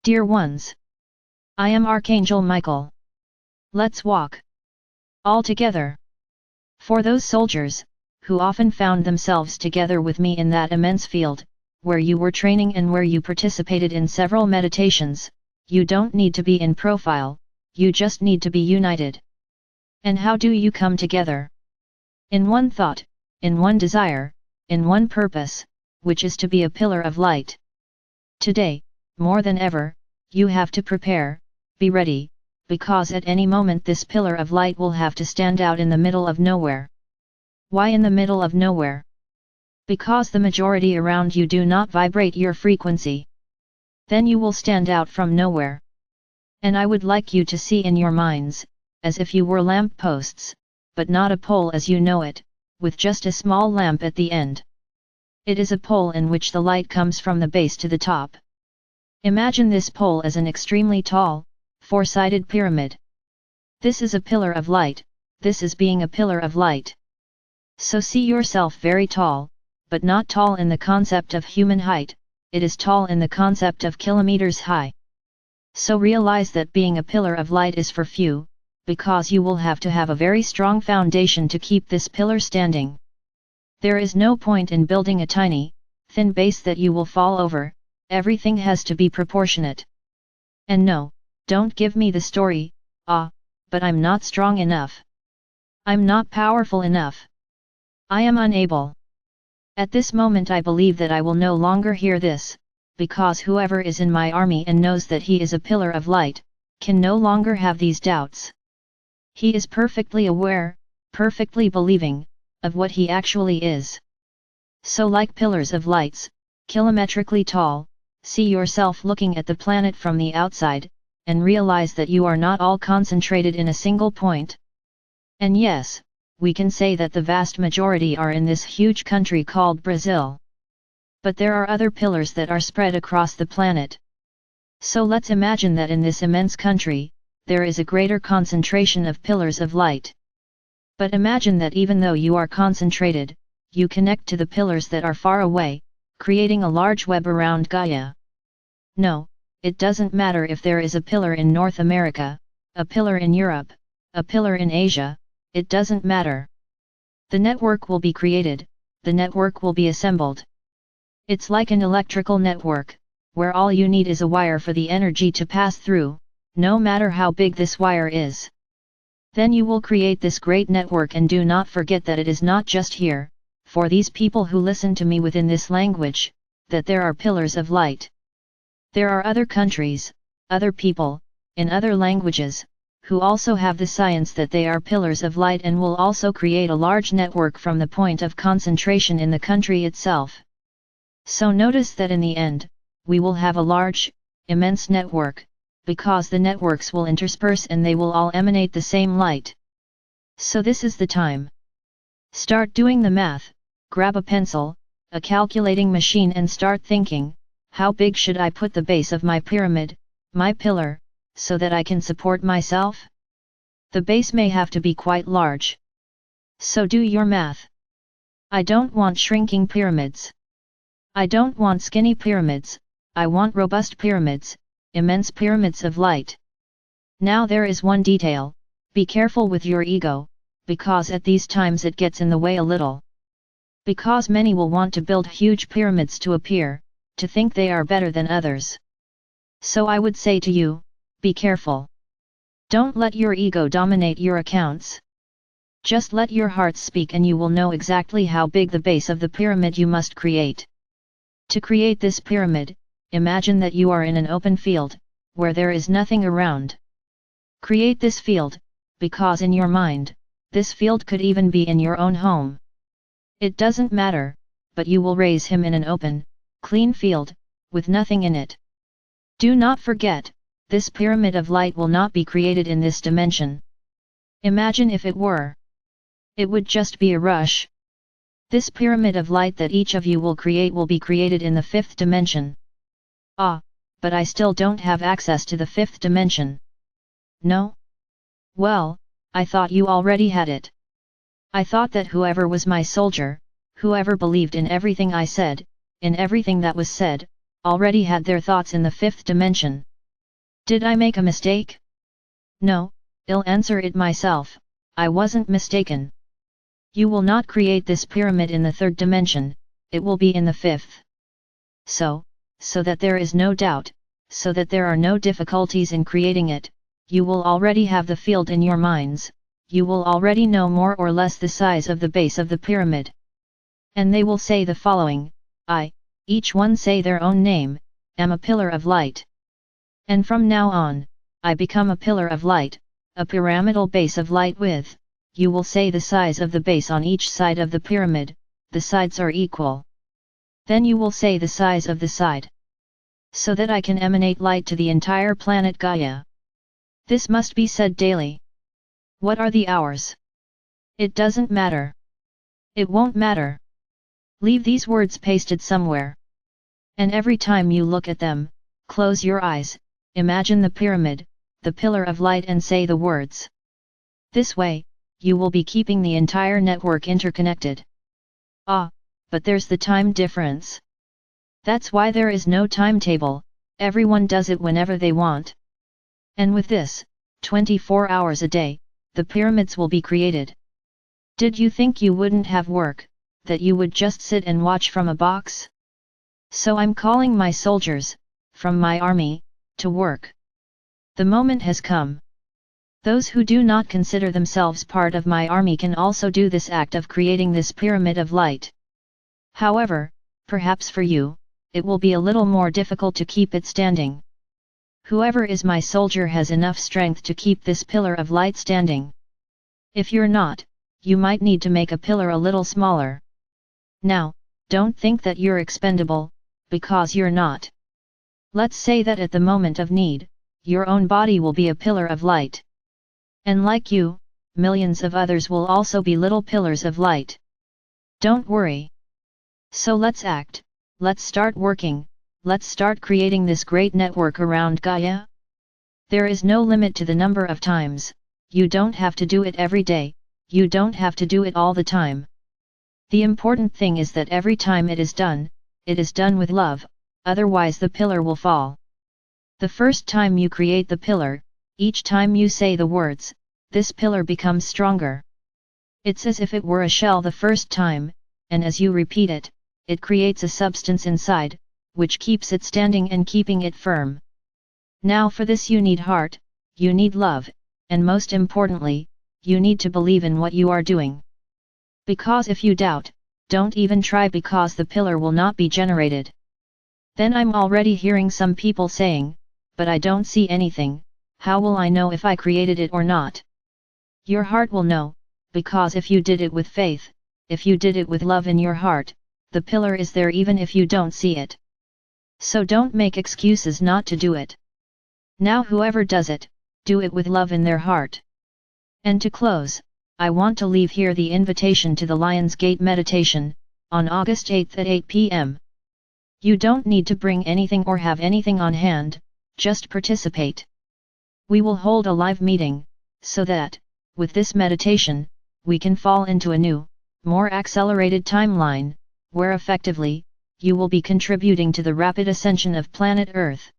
Dear ones, I am Archangel Michael. Let's walk all together. For those soldiers, who often found themselves together with me in that immense field, where you were training and where you participated in several meditations, you don't need to be in profile, you just need to be united. And how do you come together? In one thought, in one desire, in one purpose, which is to be a pillar of light. Today, more than ever, you have to prepare, be ready, because at any moment this pillar of light will have to stand out in the middle of nowhere. Why in the middle of nowhere? Because the majority around you do not vibrate your frequency. Then you will stand out from nowhere. And I would like you to see in your minds, as if you were lamp posts, but not a pole as you know it, with just a small lamp at the end. It is a pole in which the light comes from the base to the top. Imagine this pole as an extremely tall, four-sided pyramid. This is a pillar of light, this is being a pillar of light. So see yourself very tall, but not tall in the concept of human height, it is tall in the concept of kilometers high. So realize that being a pillar of light is for few, because you will have to have a very strong foundation to keep this pillar standing. There is no point in building a tiny, thin base that you will fall over, everything has to be proportionate. And no, don't give me the story, but I'm not strong enough. I'm not powerful enough. I am unable. At this moment I believe that I will no longer hear this, because whoever is in my army and knows that he is a pillar of light, can no longer have these doubts. He is perfectly aware, perfectly believing, of what he actually is. So like pillars of lights, kilometrically tall, see yourself looking at the planet from the outside, and realize that you are not all concentrated in a single point. And yes, we can say that the vast majority are in this huge country called Brazil. But there are other pillars that are spread across the planet. So let's imagine that in this immense country, there is a greater concentration of pillars of light. But imagine that even though you are concentrated, you connect to the pillars that are far away, creating a large web around Gaia. No, it doesn't matter if there is a pillar in North America, a pillar in Europe, a pillar in Asia, it doesn't matter. The network will be created, the network will be assembled. It's like an electrical network, where all you need is a wire for the energy to pass through, no matter how big this wire is. Then you will create this great network, and do not forget that it is not just here, for these people who listen to me within this language, that there are pillars of light. There are other countries, other people, in other languages, who also have the science that they are pillars of light and will also create a large network from the point of concentration in the country itself. So notice that in the end, we will have a large, immense network, because the networks will intersperse and they will all emanate the same light. So this is the time. Start doing the math, grab a pencil, a calculating machine, and start thinking, how big should I put the base of my pyramid, my pillar, so that I can support myself? The base may have to be quite large. So do your math. I don't want shrinking pyramids. I don't want skinny pyramids, I want robust pyramids, immense pyramids of light. Now there is one detail, be careful with your ego, because at these times it gets in the way a little. Because many will want to build huge pyramids to appear, to think they are better than others. So I would say to you, be careful. Don't let your ego dominate your accounts. Just let your heart speak and you will know exactly how big the base of the pyramid you must create. To create this pyramid, imagine that you are in an open field, where there is nothing around. Create this field, because in your mind, this field could even be in your own home. It doesn't matter, but you will raise him in an open, clean field, with nothing in it. Do not forget, this pyramid of light will not be created in this dimension. Imagine if it were. It would just be a rush. This pyramid of light that each of you will be created in the fifth dimension. But I still don't have access to the fifth dimension. No? Well, I thought you already had it. I thought that whoever was my soldier, whoever believed in everything I said, in everything that was said, already had their thoughts in the fifth dimension. Did I make a mistake? No, I'll answer it myself, I wasn't mistaken. You will not create this pyramid in the third dimension, it will be in the fifth. So that there is no doubt, so that there are no difficulties in creating it, you will already have the field in your minds, you will already know more or less the size of the base of the pyramid. And they will say the following, I, each one say their own name, am a pillar of light. And from now on, I become a pillar of light, a pyramidal base of light with, you will say the size of the base on each side of the pyramid, the sides are equal. Then you will say the size of the side. So that I can emanate light to the entire planet Gaia. This must be said daily. What are the hours? It doesn't matter. It won't matter. Leave these words pasted somewhere. And every time you look at them, close your eyes, imagine the pyramid, the pillar of light and say the words. This way, you will be keeping the entire network interconnected. Ah, but there's the time difference. That's why there is no timetable, everyone does it whenever they want. And with this, 24 hours a day, the pyramids will be created. Did you think you wouldn't have work, that you would just sit and watch from a box? So I'm calling my soldiers, from my army, to work. The moment has come. Those who do not consider themselves part of my army can also do this act of creating this pyramid of light. However, perhaps for you, it will be a little more difficult to keep it standing. Whoever is my soldier has enough strength to keep this pillar of light standing. If you're not, you might need to make a pillar a little smaller. Now, don't think that you're expendable, because you're not. Let's say that at the moment of need, your own body will be a pillar of light. And like you, millions of others will also be little pillars of light. Don't worry. So let's act, let's start working, let's start creating this great network around Gaia. There is no limit to the number of times, you don't have to do it every day, you don't have to do it all the time. The important thing is that every time it is done with love, otherwise the pillar will fall. The first time you create the pillar, each time you say the words, this pillar becomes stronger. It's as if it were a shell the first time, and as you repeat it, it creates a substance inside, which keeps it standing and keeping it firm. Now for this you need heart, you need love, and most importantly, you need to believe in what you are doing. Because if you doubt, don't even try because the pillar will not be generated. Then I'm already hearing some people saying, but I don't see anything, how will I know if I created it or not? Your heart will know, because if you did it with faith, if you did it with love in your heart, the pillar is there even if you don't see it. So don't make excuses not to do it. Now whoever does it, do it with love in their heart. And to close, I want to leave here the invitation to the Lion's Gate meditation, on August 8th at 8 p.m. You don't need to bring anything or have anything on hand, just participate. We will hold a live meeting, so that, with this meditation, we can fall into a new, more accelerated timeline, where effectively, you will be contributing to the rapid ascension of planet Earth.